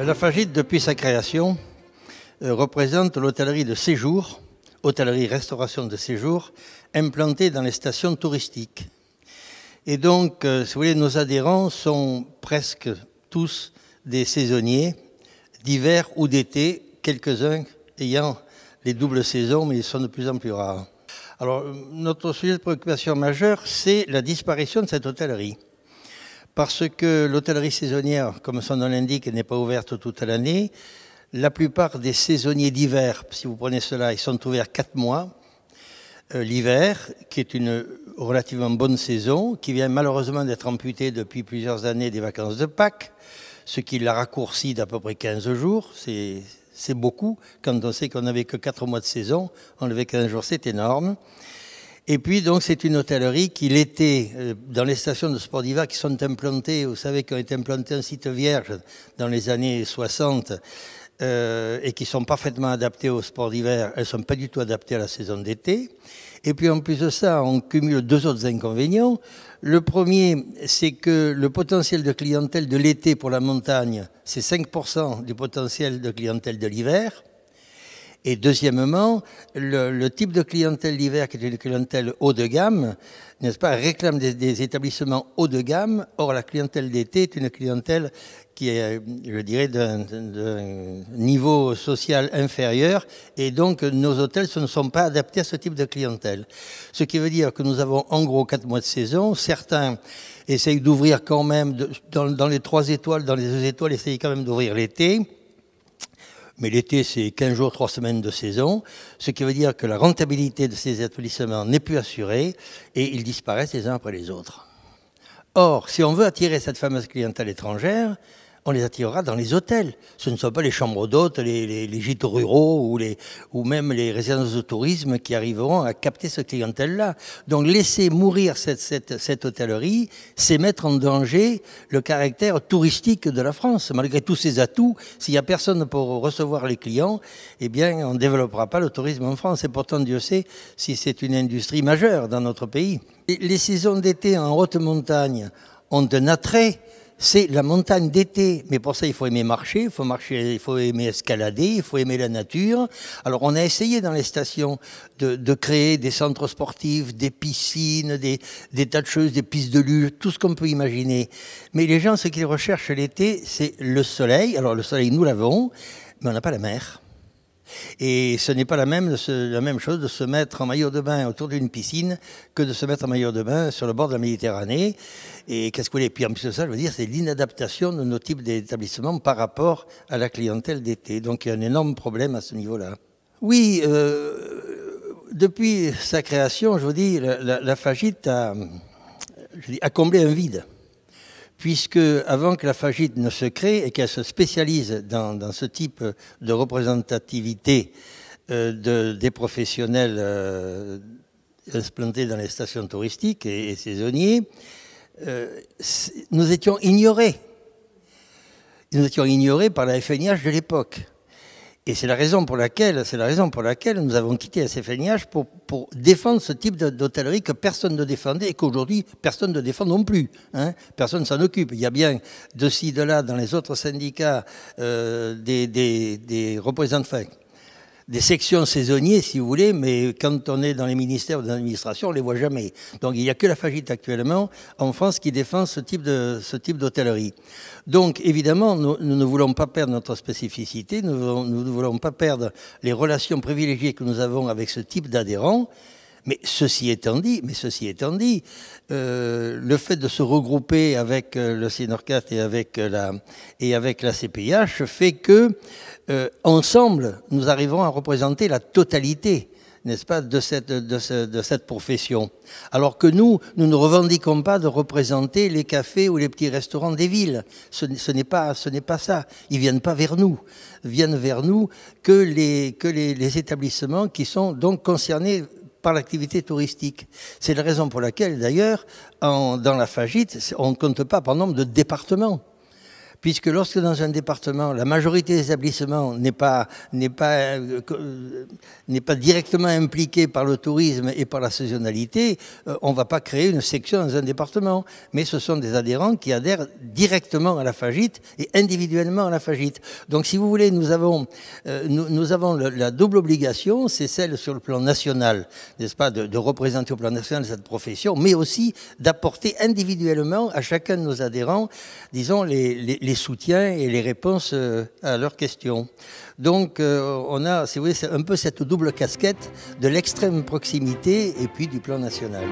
La Fagite, depuis sa création, représente l'hôtellerie de séjour, hôtellerie-restauration de séjour, implantée dans les stations touristiques. Et donc, si vous voulez, nos adhérents sont presque tous des saisonniers, d'hiver ou d'été, quelques-uns ayant les doubles saisons, mais ils sont de plus en plus rares. Alors, notre sujet de préoccupation majeure, c'est la disparition de cette hôtellerie. Parce que l'hôtellerie saisonnière, comme son nom l'indique, n'est pas ouverte toute l'année. La plupart des saisonniers d'hiver, si vous prenez cela, ils sont ouverts 4 mois. L'hiver, qui est une relativement bonne saison, qui vient malheureusement d'être amputée depuis plusieurs années des vacances de Pâques, ce qui la raccourcit d'à peu près 15 jours. C'est beaucoup. Quand on sait qu'on n'avait que 4 mois de saison, enlever 15 jours, c'est énorme. Et puis, donc, c'est une hôtellerie qui, l'été, dans les stations de sport d'hiver qui sont implantées, vous savez, qui ont été implantées en site vierge dans les années 60, et qui sont parfaitement adaptées au sport d'hiver, elles ne sont pas du tout adaptées à la saison d'été. Et puis, en plus de ça, on cumule 2 autres inconvénients. Le premier, c'est que le potentiel de clientèle de l'été pour la montagne, c'est 5% du potentiel de clientèle de l'hiver. Et deuxièmement, le type de clientèle d'hiver, qui est une clientèle haut de gamme, n'est-ce pas, réclame des établissements haut de gamme. Or, la clientèle d'été est une clientèle qui est, je dirais, d'un niveau social inférieur. Et donc, nos hôtels ne sont pas adaptés à ce type de clientèle. Ce qui veut dire que nous avons en gros 4 mois de saison. Certains essayent d'ouvrir quand même, dans les 3 étoiles, dans les 2 étoiles, essayent quand même d'ouvrir l'été. Mais l'été, c'est 15 jours, 3 semaines de saison, ce qui veut dire que la rentabilité de ces établissements n'est plus assurée et ils disparaissent les uns après les autres. Or, si on veut attirer cette fameuse clientèle étrangère, on les attirera dans les hôtels. Ce ne sont pas les chambres d'hôtes, les gîtes ruraux ou même les résidences de tourisme qui arriveront à capter cette clientèle-là. Donc laisser mourir cette hôtellerie, c'est mettre en danger le caractère touristique de la France. Malgré tous ses atouts, s'il n'y a personne pour recevoir les clients, eh bien on ne développera pas le tourisme en France. Et pourtant, Dieu sait si c'est une industrie majeure dans notre pays. Les saisons d'été en haute montagne ont un attrait. C'est la montagne d'été, mais pour ça il faut aimer marcher, il faut aimer escalader, il faut aimer la nature. Alors on a essayé dans les stations de créer des centres sportifs, des piscines, des tas de choses, des pistes de luge, tout ce qu'on peut imaginer. Mais les gens, ce qu'ils recherchent l'été, c'est le soleil. Alors le soleil, nous l'avons, mais on n'a pas la mer. Et ce n'est pas la même chose de se mettre en maillot de bain autour d'une piscine que de se mettre en maillot de bain sur le bord de la Méditerranée. Et qu'est-ce que vous voulez? Puis en plus de ça, je veux dire, c'est l'inadaptation de nos types d'établissements par rapport à la clientèle d'été. Donc il y a un énorme problème à ce niveau-là. Oui, depuis sa création, je vous dis, la Fagite a comblé un vide. Puisque avant que la Fagite ne se crée et qu'elle se spécialise dans ce type de représentativité des professionnels implantés dans les stations touristiques et saisonniers, nous étions ignorés. Nous étions ignorés par la FNIH de l'époque. Et c'est la raison pour laquelle nous avons quitté la FNIH pour défendre ce type d'hôtellerie que personne ne défendait et qu'aujourd'hui personne ne défend non plus. Hein. Personne ne s'en occupe. Il y a bien de ci, de là, dans les autres syndicats, des représentants, des sections saisonniers, si vous voulez, mais quand on est dans les ministères ou dans l'administration, on ne les voit jamais. Donc il n'y a que la Fagite actuellement en France qui défend ce type d'hôtellerie. Donc évidemment, nous ne voulons pas perdre notre spécificité, nous ne voulons pas perdre les relations privilégiées que nous avons avec ce type d'adhérents. Mais ceci étant dit, le fait de se regrouper avec le CNORCAT et avec la CPIH fait que ensemble, nous arrivons à représenter la totalité, n'est-ce pas, de cette profession. Alors que nous ne revendiquons pas de représenter les cafés ou les petits restaurants des villes. Ce n'est pas ça. Ils viennent pas vers nous. Viennent vers nous que les établissements qui sont donc concernés par l'activité touristique. C'est la raison pour laquelle, d'ailleurs, dans la Fagite, on ne compte pas par nombre de départements. puisque lorsque dans un département, la majorité des établissements n'est pas directement impliquée par le tourisme et par la saisonnalité, on ne va pas créer une section dans un département, mais ce sont des adhérents qui adhèrent directement à la FAGIT et individuellement à la FAGIT. Donc si vous voulez, nous avons la double obligation, c'est celle sur le plan national, n'est-ce pas, de représenter au plan national cette profession, mais aussi d'apporter individuellement à chacun de nos adhérents, disons, les soutiens et les réponses à leurs questions. Donc on a, si vous voulez, c'est un peu cette double casquette de l'extrême proximité et puis du plan national.